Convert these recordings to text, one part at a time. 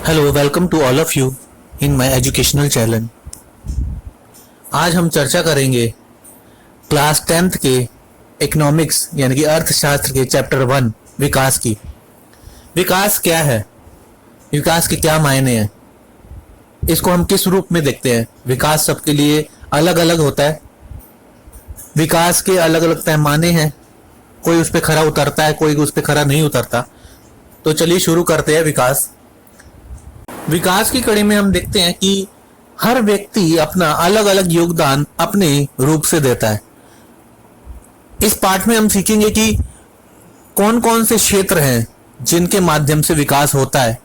Hello, welcome to all of you in my educational channel. आज हम चर्चा करेंगे क्लास 10th के इकोनॉमिक्स यानी कि अर्थशास्त्र के चैप्टर 1 विकास की। विकास क्या है, विकास के क्या मायने हैं, इसको हम किस रूप में देखते हैं। विकास सबके लिए अलग अलग होता है, विकास के अलग अलग पैमाने हैं, कोई उस पर खरा उतरता है, कोई उस पर खरा नहीं उतरता। तो चलिए शुरू करते हैं। विकास की कड़ी में हम देखते हैं कि हर व्यक्ति अपना अलग अलग योगदान अपने रूप से देता है। इस पाठ में हम सीखेंगे कि कौन कौन से क्षेत्र हैं जिनके माध्यम से विकास होता है,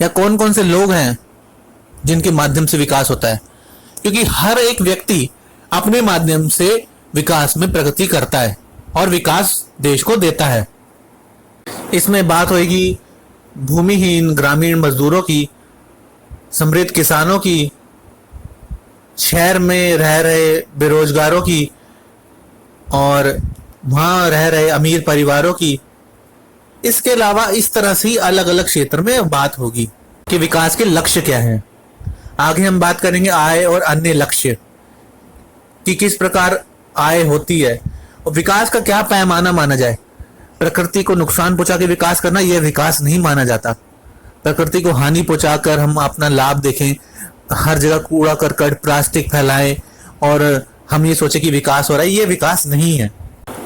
या कौन कौन से लोग हैं जिनके माध्यम से विकास होता है, क्योंकि हर एक व्यक्ति अपने माध्यम से विकास में प्रगति करता है और विकास देश को देता है। इसमें बात होगी भूमिहीन ग्रामीण मजदूरों की, समृद्ध किसानों की, शहर में रह रहे बेरोजगारों की और वहां रह रहे अमीर परिवारों की। इसके अलावा इस तरह से अलग अलग क्षेत्र में बात होगी कि विकास के लक्ष्य क्या हैं। आगे हम बात करेंगे आय और अन्य लक्ष्य कि किस प्रकार आय होती है और विकास का क्या पैमाना माना जाए। प्रकृति को नुकसान पहुंचा के विकास करना यह विकास नहीं माना जाता। प्रकृति को हानि पहुंचाकर हम अपना लाभ देखें, हर जगह कूड़ा करकट प्लास्टिक फैलाएं और हम ये सोचे कि विकास हो रहा है, ये विकास नहीं है।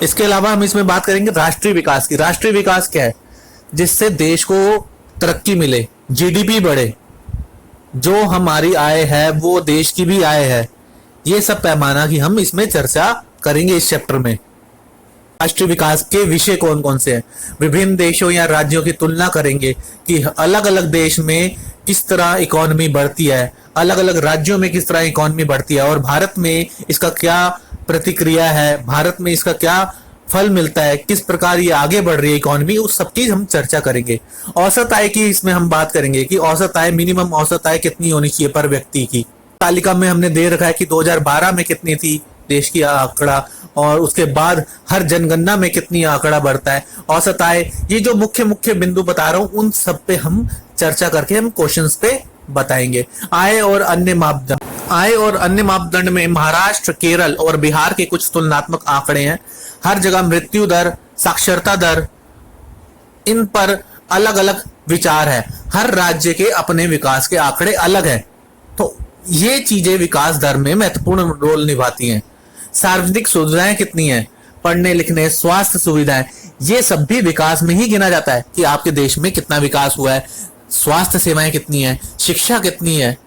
इसके अलावा हम इसमें बात करेंगे राष्ट्रीय विकास की। राष्ट्रीय विकास क्या है? जिससे देश को तरक्की मिले, जीडीपी बढ़े, जो हमारी आय है वो देश की भी आय है। ये सब पैमाना की हम इसमें चर्चा करेंगे इस चैप्टर में। राष्ट्रीय विकास के विषय कौन कौन से हैं, विभिन्न देशों या राज्यों की तुलना करेंगे कि अलग अलग देश में किस तरह इकोनॉमी बढ़ती है, अलग अलग राज्यों में किस तरह इकोनॉमी बढ़ती है और भारत में इसका क्या प्रतिक्रिया है, भारत में इसका क्या फल मिलता है, किस प्रकार ये आगे बढ़ रही है इकोनॉमी, उस सब की हम चर्चा करेंगे। औसत आय की इसमें हम बात करेंगे कि औसत आय, मिनिमम औसत आय कितनी होनी चाहिए पर व्यक्ति की। तालिका में हमने दे रखा है कि 2012 में कितनी थी देश की आंकड़ा, और उसके बाद हर जनगणना में कितनी आंकड़ा बढ़ता है, औसत आय। ये जो मुख्य मुख्य बिंदु बता रहा हूं उन सब पे हम चर्चा करके हम क्वेश्चंस पे बताएंगे। आय और अन्य मापदंड। आय और अन्य मापदंड में महाराष्ट्र, केरल और बिहार के कुछ तुलनात्मक आंकड़े हैं। हर जगह मृत्यु दर, साक्षरता दर, इन पर अलग अलग विचार है। हर राज्य के अपने विकास के आंकड़े अलग है, तो ये चीजें विकास दर में महत्वपूर्ण रोल निभाती हैं। सार्वजनिक सुविधाएं कितनी हैं, पढ़ने लिखने, स्वास्थ्य सुविधाएं, ये सब भी विकास में ही गिना जाता है कि आपके देश में कितना विकास हुआ है, स्वास्थ्य सेवाएं कितनी हैं, शिक्षा कितनी है।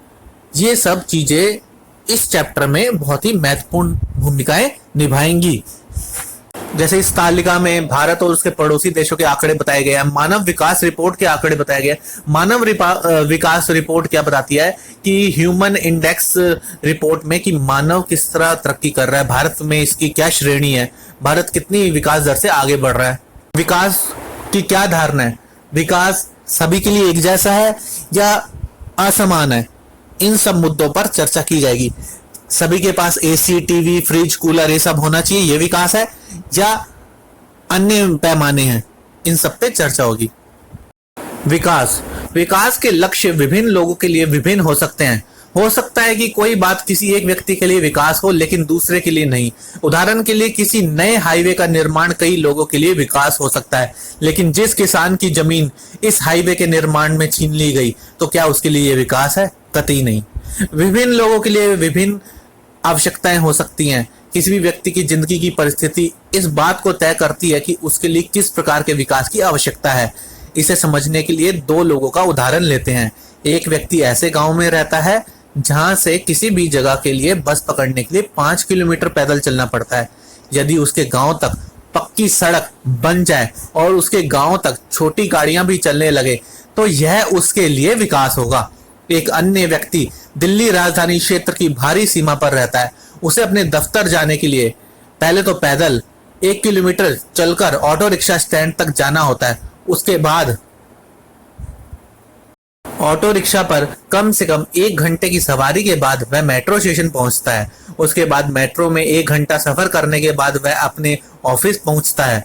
ये सब चीजें इस चैप्टर में बहुत ही महत्वपूर्ण भूमिकाएं निभाएंगी। जैसे इस तालिका में भारत और उसके पड़ोसी देशों के आंकड़े बताए गए हैं, मानव विकास रिपोर्ट के आंकड़े बताए गए। मानव विकास रिपोर्ट क्या बताती है कि ह्यूमन इंडेक्स रिपोर्ट में कि मानव किस तरह तरक्की कर रहा है, भारत में इसकी क्या श्रेणी है, भारत कितनी विकास दर से आगे बढ़ रहा है। विकास की क्या धारणा है, विकास सभी के लिए एक जैसा है या असमान है, इन सब मुद्दों पर चर्चा की जाएगी। सभी के पास एसी, टीवी, फ्रिज, कूलर ये सब होना चाहिए, ये विकास है या अन्य पैमाने हैं, इन सब पे चर्चा होगी। विकास के लक्ष्य विभिन्न लोगों के लिए विभिन्न हो सकते हैं। हो सकता है कि कोई बात किसी एक व्यक्ति के लिए विकास हो लेकिन दूसरे के लिए नहीं। उदाहरण के लिए किसी नए हाईवे का निर्माण कई लोगों के लिए विकास हो सकता है, लेकिन जिस किसान की जमीन इस हाईवे के निर्माण में छीन ली गई तो क्या उसके लिए ये विकास है? कतई नहीं। विभिन्न लोगों के लिए विभिन्न आवश्यकताएं हो सकती हैं। किसी भी व्यक्ति की जिंदगी की परिस्थिति इस बात को तय करती है कि उसके लिए किस प्रकार के विकास की आवश्यकता है। इसे समझने के लिए दो लोगों का उदाहरण लेते हैं। एक व्यक्ति ऐसे गांव में रहता है जहां से किसी भी जगह के लिए बस पकड़ने के लिए 5 किलोमीटर पैदल चलना पड़ता है। यदि उसके गांव तक पक्की सड़क बन जाए और उसके गांव तक छोटी गाड़ियां भी चलने लगे तो यह उसके लिए विकास होगा। एक अन्य व्यक्ति दिल्ली राजधानी क्षेत्र की भारी सीमा पर रहता है। उसे अपने दफ्तर जाने के लिए पहले तो पैदल 1 किलोमीटर चलकर ऑटो रिक्शा स्टैंड तक जाना होता है। उसके बाद ऑटो रिक्शा पर कम से कम 1 घंटे की सवारी के बाद वह मेट्रो स्टेशन पहुंचता है। उसके बाद मेट्रो में 1 घंटा सफर करने के बाद वह अपने ऑफिस पहुंचता है।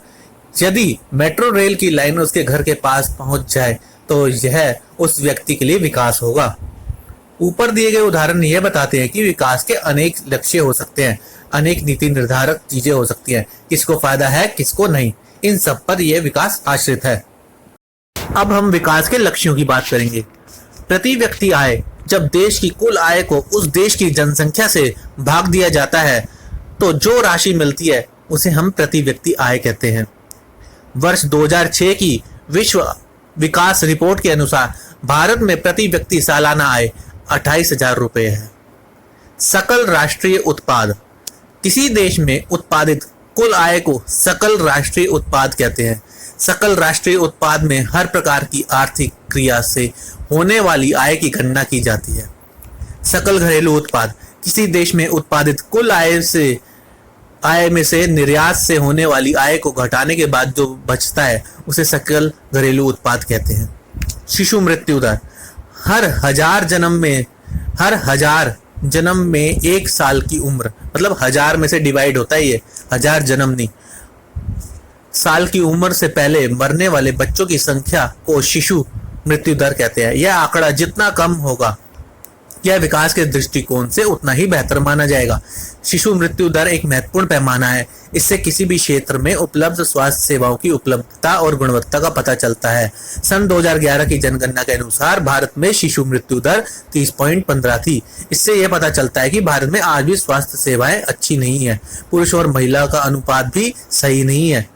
यदि मेट्रो रेल की लाइन उसके घर के पास पहुंच जाए तो यह उस व्यक्ति के लिए विकास होगा। ऊपर दिए गए उदाहरण यह बताते हैं कि विकास के अनेक लक्ष्य हो सकते हैं, अनेक नीति निर्धारक चीजें हो सकती हैं, किसको फायदा है किसको नहीं, इन सब पर यह विकास आश्रित है। अब हम विकास के लक्ष्यों की बात करेंगे। प्रति व्यक्ति आय, जब देश की कुल आय को उस देश की जनसंख्या से भाग दिया जाता है तो जो राशि मिलती है उसे हम प्रति व्यक्ति आय कहते हैं। वर्ष 2006 की विश्व विकास रिपोर्ट के अनुसार भारत में प्रति व्यक्ति सालाना आय 28,000 रुपये है। सकल राष्ट्रीय उत्पाद, किसी देश में उत्पादित कुल आय को सकल राष्ट्रीय उत्पाद कहते हैं। सकल राष्ट्रीय उत्पाद में हर प्रकार की आर्थिक क्रिया से होने वाली आय की गणना की जाती है। सकल घरेलू उत्पाद, किसी देश में उत्पादित कुल आय में से निर्यात से होने वाली आय को घटाने के बाद जो बचता है उसे सकल घरेलू उत्पाद कहते हैं। शिशु मृत्यु दर, हर हजार जन्म में 1 साल की उम्र, मतलब 1000 में से डिवाइड होता है ये, 1000 जन्म नहीं, साल की उम्र से पहले मरने वाले बच्चों की संख्या को शिशु मृत्यु दर कहते हैं। यह आंकड़ा जितना कम होगा यह विकास के दृष्टिकोण से उतना ही बेहतर माना जाएगा। शिशु मृत्यु दर एक महत्वपूर्ण पैमाना है। इससे किसी भी क्षेत्र में उपलब्ध स्वास्थ्य सेवाओं की उपलब्धता और गुणवत्ता का पता चलता है। सन 2011 की जनगणना के अनुसार भारत में शिशु मृत्यु दर 30.15 थी। इससे यह पता चलता है कि भारत में आज भी स्वास्थ्य सेवाएं अच्छी नहीं है। पुरुष और महिला का अनुपात भी सही नहीं है।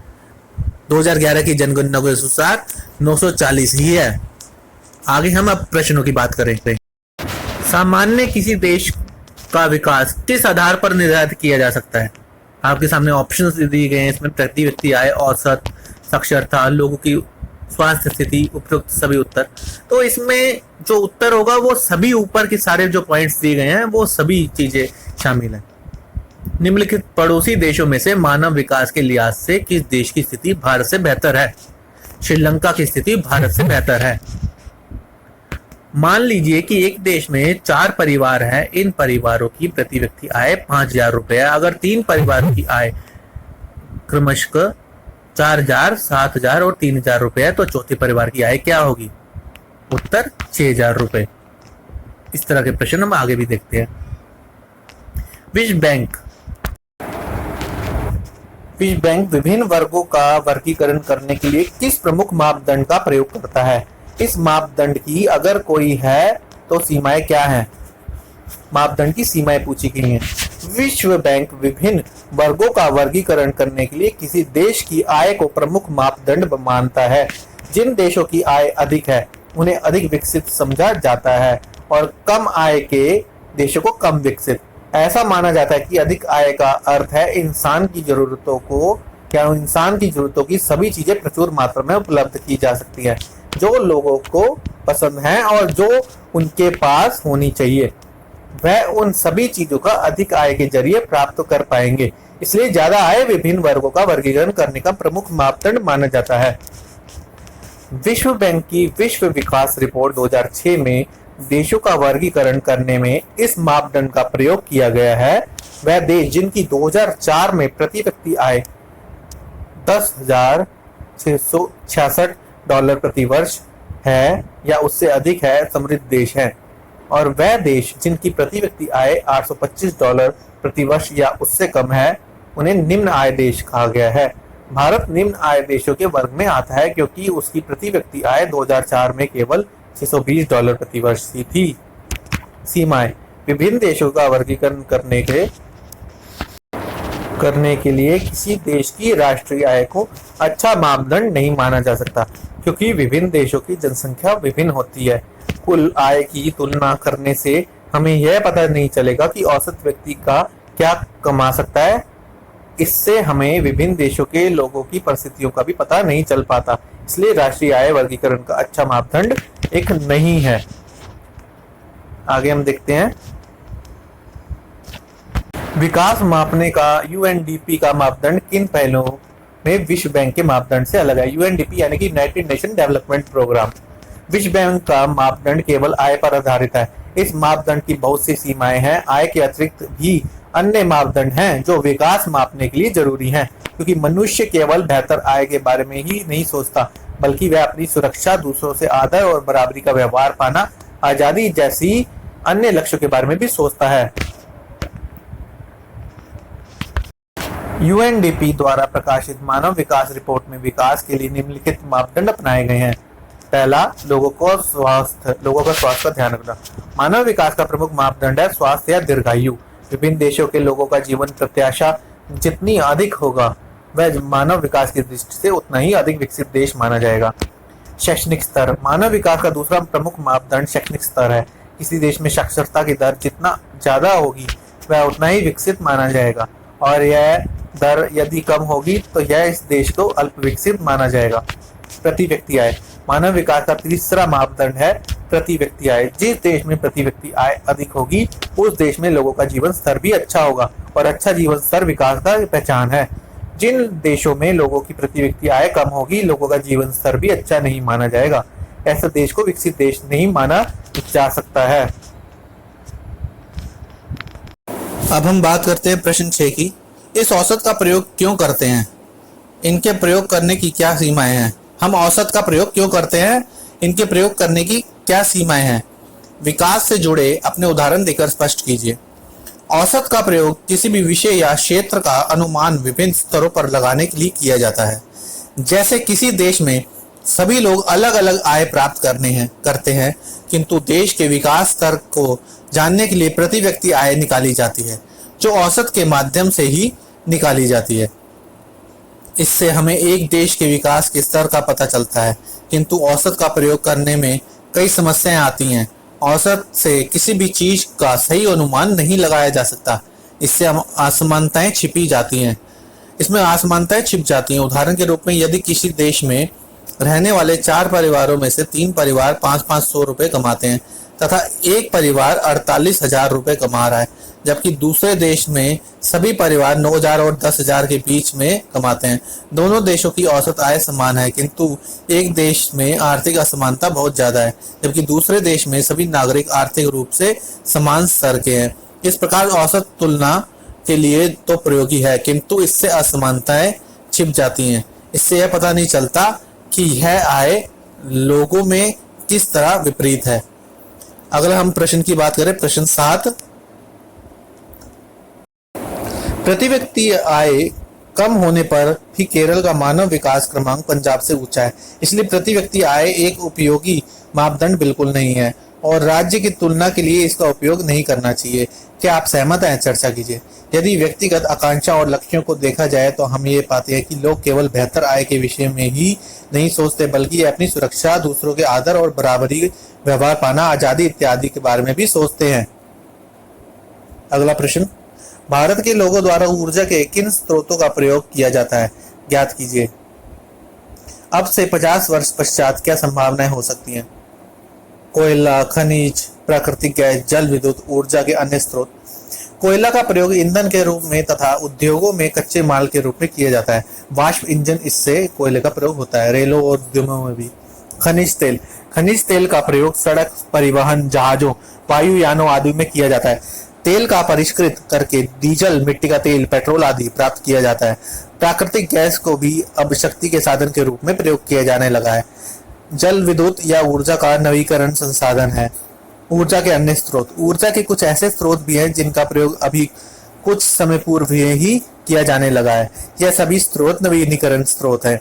2011 की जनगणना के अनुसार 940 ही है। आगे हम अब प्रश्नों की बात करेंगे। सामान्य किसी देश का विकास किस आधार पर निर्धारित किया जा सकता है? आपके सामने ऑप्शंस दिए गए हैं। इसमें प्रति व्यक्ति आय, औसत, साक्षरता, लोगों की स्वास्थ्य स्थिति, उपयुक्त सभी उत्तर। तो इसमें जो उत्तर होगा वो सभी ऊपर के सारे जो पॉइंट्स दिए गए हैं वो सभी चीजें शामिल हैं। निम्नलिखित पड़ोसी देशों में से मानव विकास के लिहाज से किस देश की स्थिति भारत से बेहतर है? श्रीलंका की स्थिति भारत से बेहतर है। मान लीजिए कि एक देश में 4 परिवार हैं। इन परिवारों की प्रति व्यक्ति आय 5,000 रुपये है। अगर 3 परिवारों की आय क्रमशः 4,000, 7,000 और 3,000 रुपये है तो चौथे परिवार की आय क्या होगी? उत्तर 6,000 रुपये। इस तरह के प्रश्न हम आगे भी देखते हैं। विश्व बैंक विभिन्न वर्गों का वर्गीकरण करने के लिए किस प्रमुख मापदंड का प्रयोग करता है? इस मापदंड की अगर कोई है तो सीमाएं क्या हैं? मापदंड की सीमाएं पूछी गई हैं। विश्व बैंक विभिन्न वर्गों का वर्गीकरण करने के लिए किसी देश की आय को प्रमुख मापदंड मानता है। जिन देशों की आय अधिक है उन्हें अधिक विकसित समझा जाता है और कम आय के देशों को कम विकसित। ऐसा माना जाता है कि अधिक आय का अर्थ है इंसान की जरूरतों की सभी चीजें प्रचुर मात्रा में उपलब्ध की जा सकती है जो लोगों को पसंद है और जो उनके पास होनी चाहिए। वह उन सभी चीजों का अधिक आय के जरिए प्राप्त कर पाएंगे। इसलिए ज्यादा आय विभिन्न वर्गों का वर्गीकरण करने का प्रमुख मापदंड माना जाता है। विश्व बैंक की विश्व विकास रिपोर्ट 2006 में देशों का वर्गीकरण करने में इस मापदंड का प्रयोग किया गया है वह देश जिनकी 2004 में प्रति व्यक्ति आय $10,666 प्रति वर्ष है या उससे अधिक है समृद्ध देश है, और वह देश जिनकी प्रति व्यक्ति आय $825 प्रति वर्ष या उससे कम है उन्हें निम्न आय देश कहा गया है। भारत निम्न आय देशों के वर्ग में आता है क्योंकि उसकी प्रति व्यक्ति आय 2004 में केवल $620 प्रति वर्ष की थी। सीमाएं, विभिन्न देशों का वर्गीकरण करने के लिए किसी देश की राष्ट्रीय आय को अच्छा मापदंड नहीं माना जा सकता क्योंकि विभिन्न देशों की जनसंख्या विभिन्न होती है। कुल आय की तुलना करने से हमें यह पता नहीं चलेगा कि औसत व्यक्ति का क्या कमा सकता है। इससे हमें विभिन्न देशों के लोगों की परिस्थितियों का भी पता नहीं चल पाता। इसलिए राष्ट्रीय आय वर्गीकरण का अच्छा मापदंड एक नहीं है। आगे हम देखते हैं विकास मापने का यूएनडीपी का मापदंड किन पहलुओं में विश्व बैंक के मापदंड से अलग है। यूएनडीपी यानी कि यूनाइटेड नेशन डेवलपमेंट प्रोग्राम। विश्व बैंक का मापदंड केवल आय पर आधारित है। इस मापदंड की बहुत सी सीमाएं हैं। आय के अतिरिक्त भी अन्य मापदंड हैं जो विकास मापने के लिए जरूरी हैं क्योंकि मनुष्य केवल बेहतर आय के बारे में ही नहीं सोचता बल्कि वह अपनी सुरक्षा, दूसरों से आदर और बराबरी का व्यवहार पाना, आजादी जैसी अन्य लक्ष्यों के बारे में भी सोचता है। यूएनडीपी द्वारा प्रकाशित मानव विकास रिपोर्ट में विकास के लिए निम्नलिखित मापदंड अपनाए गए हैं। पहला, लोगों का स्वास्थ्य का ध्यान रखना। मानव विकास का प्रमुख मापदंड है स्वास्थ्य या दीर्घायु। विभिन्न देशों के लोगों का जीवन प्रत्याशा जितनी अधिक होगा, वह मानव विकास की दृष्टि से उतना ही अधिक विकसित देश माना जाएगा। शैक्षणिक स्तर, मानव विकास का दूसरा प्रमुख मापदंड शैक्षणिक स्तर है। किसी देश में साक्षरता की दर जितना ज्यादा होगी, वह उतना ही विकसित माना जाएगा, और यह दर यदि कम होगी तो यह इस देश को अल्प विकसित माना जाएगा। प्रति व्यक्ति आय, मानव विकास का तीसरा मापदंड है प्रति व्यक्ति आय। जिस देश में प्रति व्यक्ति आय अधिक होगी, उस देश में लोगों का जीवन स्तर भी अच्छा होगा, और अच्छा जीवन स्तर विकास का पहचान है। जिन देशों में लोगों की प्रति व्यक्ति आय कम होगी, लोगों का जीवन स्तर भी अच्छा नहीं माना जाएगा। ऐसे देश को विकसित देश नहीं माना जा सकता है। अब हम बात करते हैं प्रश्न 6 की। इस औसत का प्रयोग क्यों करते हैं? इनके प्रयोग करने की क्या सीमाएं हैं? हम औसत का प्रयोग क्यों करते हैं? इनके प्रयोग करने की क्या सीमाएं हैं? विकास से जुड़े अपने उदाहरण देकर स्पष्ट कीजिए। औसत का प्रयोग किसी भी विषय या क्षेत्र का अनुमान विभिन्न स्तरों पर लगाने के लिए किया जाता है। जैसे किसी देश में सभी लोग अलग अलग आय प्राप्त करते हैं, किंतु देश के विकास स्तर को जानने के लिए प्रति व्यक्ति आय निकाली जाती है, जो औसत के माध्यम से ही निकाली जाती है। इससे हमें एक देश के विकास के स्तर का पता चलता है, किंतु औसत का प्रयोग करने में कई समस्याएं आती हैं। औसत से किसी भी चीज का सही अनुमान नहीं लगाया जा सकता। इससे असमानताएं छिपी जाती हैं। उदाहरण के रूप में, यदि किसी देश में रहने वाले 4 परिवारों में से 3 परिवार 500-500 रुपए कमाते हैं तथा एक परिवार 48,000 रुपए कमा रहा है, जबकि दूसरे देश में सभी परिवार 9,000 और 10,000 के बीच में कमाते हैं। दोनों देशों की औसत आय समान है, किंतु एक देश में आर्थिक असमानता बहुत ज्यादा है, जबकि दूसरे देश में सभी नागरिक आर्थिक रूप से समान स्तर के हैं। इस प्रकार औसत तुलना के लिए तो प्रयोगी है, किंतु इससे असमानताएं छिप जाती हैं। इससे यह पता नहीं चलता कि यह आय लोगों में किस तरह विपरीत है। अगला हम प्रश्न की बात करें, प्रश्न 7। प्रति व्यक्ति आय कम होने पर भी केरल का मानव विकास क्रमांक पंजाब से ऊंचा है। इसलिए प्रति व्यक्ति आय एक उपयोगी मापदंड बिल्कुल नहीं है और राज्य की तुलना के लिए इसका उपयोग नहीं करना चाहिए। क्या आप सहमत हैं? चर्चा कीजिए। यदि व्यक्तिगत आकांक्षा और लक्ष्यों को देखा जाए तो हम ये पाते हैं कि लोग केवल बेहतर आय के विषय में ही नहीं सोचते, बल्कि अपनी सुरक्षा, दूसरों के आदर और बराबरी व्यवहार पाना, आजादी इत्यादि के बारे में भी सोचते हैं। अगला प्रश्न, भारत के लोगों द्वारा ऊर्जा के किन स्रोतों का प्रयोग किया जाता है? ज्ञात कीजिए। अब से 50 वर्ष पश्चात क्या संभावनाएं हो सकती हैं? कोयला, खनिज, प्राकृतिक गैस, जल विद्युत ऊर्जा के अन्य स्रोत। कोयला का प्रयोग ईंधन के रूप में तथा उद्योगों में कच्चे माल के रूप में किया जाता है। वाष्प इंजन, इससे कोयले का प्रयोग होता है। रेलों और उद्यमों में भी। खनिज तेल का प्रयोग सड़क परिवहन, जहाजों, वायुयानों आदि में किया जाता है। तेल का परिष्कृत करके डीजल, मिट्टी का तेल, पेट्रोल आदि प्राप्त किया जाता है। प्राकृतिक गैस को भी अब शक्ति के साधन के रूप में प्रयोग किया जाने लगा है। जल विद्युत या ऊर्जा का नवीकरण संसाधन है। ऊर्जा के अन्य स्रोत। ऊर्जा के कुछ ऐसे स्रोत भी हैं जिनका प्रयोग अभी कुछ समय पूर्व ही किया जाने लगा है। यह सभी स्रोत नवीनीकरण स्रोत हैं,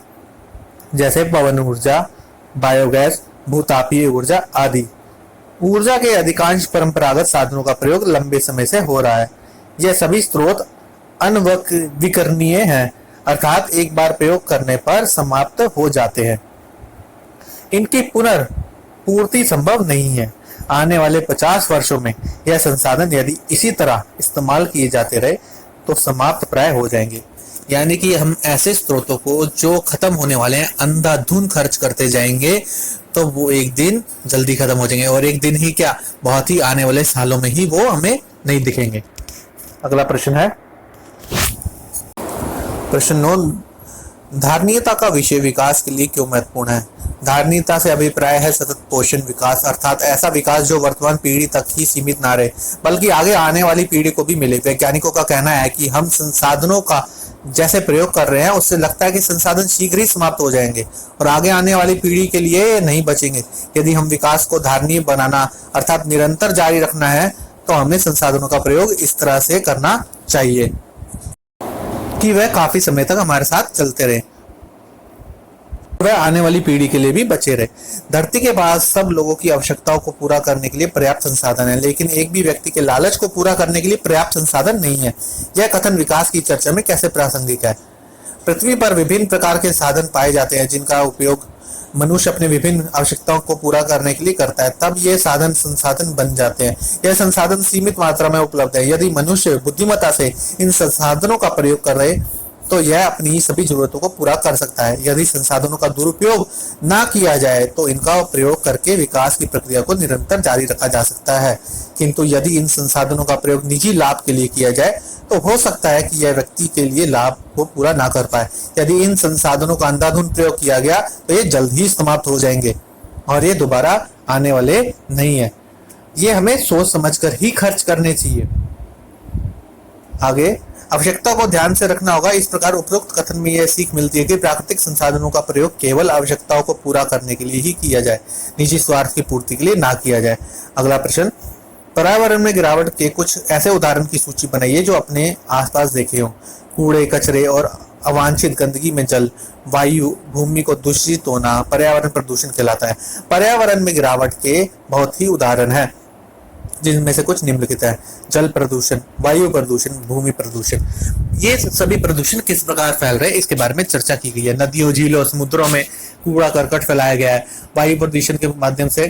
जैसे पवन ऊर्जा, बायोगैस, भूतापीय ऊर्जा आदि। ऊर्जा के अधिकांश परंपरागत साधनों का प्रयोग लंबे समय से हो रहा है। यह सभी स्रोत अनवीकरणीय हैं, अर्थात एक बार प्रयोग करने पर समाप्त हो जाते हैं। इनकी पुनर्पूर्ति संभव नहीं है। आने वाले 50 वर्षों में यह संसाधन यदि इसी तरह इस्तेमाल किए जाते रहे तो समाप्त प्राय हो जाएंगे। यानी कि हम ऐसे स्रोतों को जो खत्म होने वाले हैं अंधाधुंध खर्च करते जाएंगे तो वो एक दिन जल्दी खत्म हो जाएंगे, और एक दिन ही क्या, बहुत ही आने वाले सालों में ही वो हमें नहीं दिखेंगे। अगला प्रश्न है प्रश्न 9। धारणीयता का विषय विकास के लिए क्यों महत्वपूर्ण है? धारणीयता से अभिप्राय है सतत पोषण विकास, अर्थात ऐसा विकास जो वर्तमान पीढ़ी तक ही सीमित ना रहे बल्कि आगे आने वाली पीढ़ी को भी मिले। वैज्ञानिकों का कहना है कि हम संसाधनों का जैसे प्रयोग कर रहे हैं उससे लगता है कि संसाधन शीघ्र ही समाप्त हो जाएंगे और आगे आने वाली पीढ़ी के लिए नहीं बचेंगे। यदि हम विकास को धारणीय बनाना अर्थात निरंतर जारी रखना है तो हमें संसाधनों का प्रयोग इस तरह से करना चाहिए कि वह काफी समय तक हमारे साथ चलते रहे, वह आने वाली पीढ़ी के लिए भी बचे रहे। धरती के पास सब लोगों की आवश्यकताओं को पूरा करने के लिए पर्याप्त संसाधन है, लेकिन एक भी व्यक्ति के लालच को पूरा करने के लिए पर्याप्त संसाधन नहीं है। यह कथन विकास की चर्चा में कैसे प्रासंगिक है? पृथ्वी पर विभिन्न प्रकार के साधन पाए जाते हैं जिनका उपयोग मनुष्य अपने विभिन्न आवश्यकताओं को पूरा करने के लिए करता है, तब ये साधन संसाधन बन जाते हैं। यह संसाधन सीमित मात्रा में उपलब्ध है। यदि मनुष्य बुद्धिमत्ता से इन संसाधनों का प्रयोग कर रहे तो यह अपनी सभी जरूरतों को पूरा कर सकता है। यदि संसाधनों का दुरुपयोग ना किया जाए तो इनका प्रयोग करके विकास की प्रक्रिया को निरंतर जारी रखा जा सकता है, किंतु यदि इन संसाधनों का प्रयोग निजी लाभ के लिए किया जाए तो हो सकता है कि यह व्यक्ति के लिए लाभ को पूरा ना कर पाए। यदि इन संसाधनों का अंधाधुंध प्रयोग किया गया तो ये जल्द ही समाप्त हो जाएंगे और ये दोबारा आने वाले नहीं है। ये हमें सोच समझकर ही खर्च करने चाहिए। आगे आवश्यकता को ध्यान से रखना होगा। इस प्रकार उपरोक्त कथन में यह सीख मिलती है कि प्राकृतिक संसाधनों का प्रयोग केवल आवश्यकताओं को पूरा करने के लिए ही किया जाए, निजी स्वार्थ की पूर्ति के लिए ना किया जाए। अगला प्रश्न, पर्यावरण में गिरावट के कुछ ऐसे उदाहरण की सूची बनाइए जो अपने आसपास देखे हों। कूड़े कचरे और अवांछित गंदगी में जल, वायु, भूमि को दूषित होना पर्यावरण प्रदूषण कहलाता है। पर्यावरण में गिरावट के बहुत ही उदाहरण है जिनमें से कुछ निम्नलिखित है। जल प्रदूषण, वायु प्रदूषण, भूमि प्रदूषण। ये सभी प्रदूषण किस प्रकार फैल रहे हैं इसके बारे में चर्चा की गई है। नदियों, झीलों, समुद्रों में कूड़ा करकट फैलाया गया है। वायु प्रदूषण के माध्यम से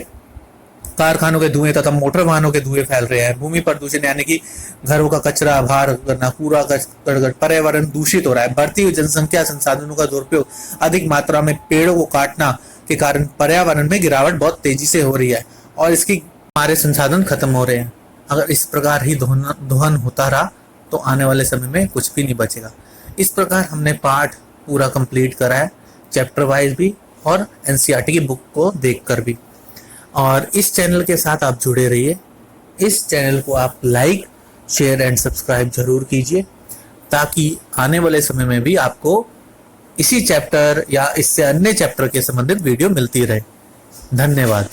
कारखानों के धुएं तथा मोटर वाहनों के धुएं फैल रहे हैं। भूमि प्रदूषण यानी कि घरों का कचरा बाहर करना, कूड़ा करकट, पर्यावरण दूषित हो रहा है। बढ़ती हुई जनसंख्या, संसाधनों का दुरुपयोग, अधिक मात्रा में पेड़ों को काटना के कारण पर्यावरण में गिरावट बहुत तेजी से हो रही है और इसकी हमारे संसाधन खत्म हो रहे हैं। अगर इस प्रकार ही दोहन होता रहा तो आने वाले समय में कुछ भी नहीं बचेगा। इस प्रकार हमने पाठ पूरा कंप्लीट करा है, चैप्टर वाइज भी और एनसीईआरटी की बुक को देखकर भी। और इस चैनल के साथ आप जुड़े रहिए। इस चैनल को आप लाइक, शेयर एंड सब्सक्राइब जरूर कीजिए ताकि आने वाले समय में भी आपको इसी चैप्टर या इससे अन्य चैप्टर के संबंधित वीडियो मिलती रहे। धन्यवाद।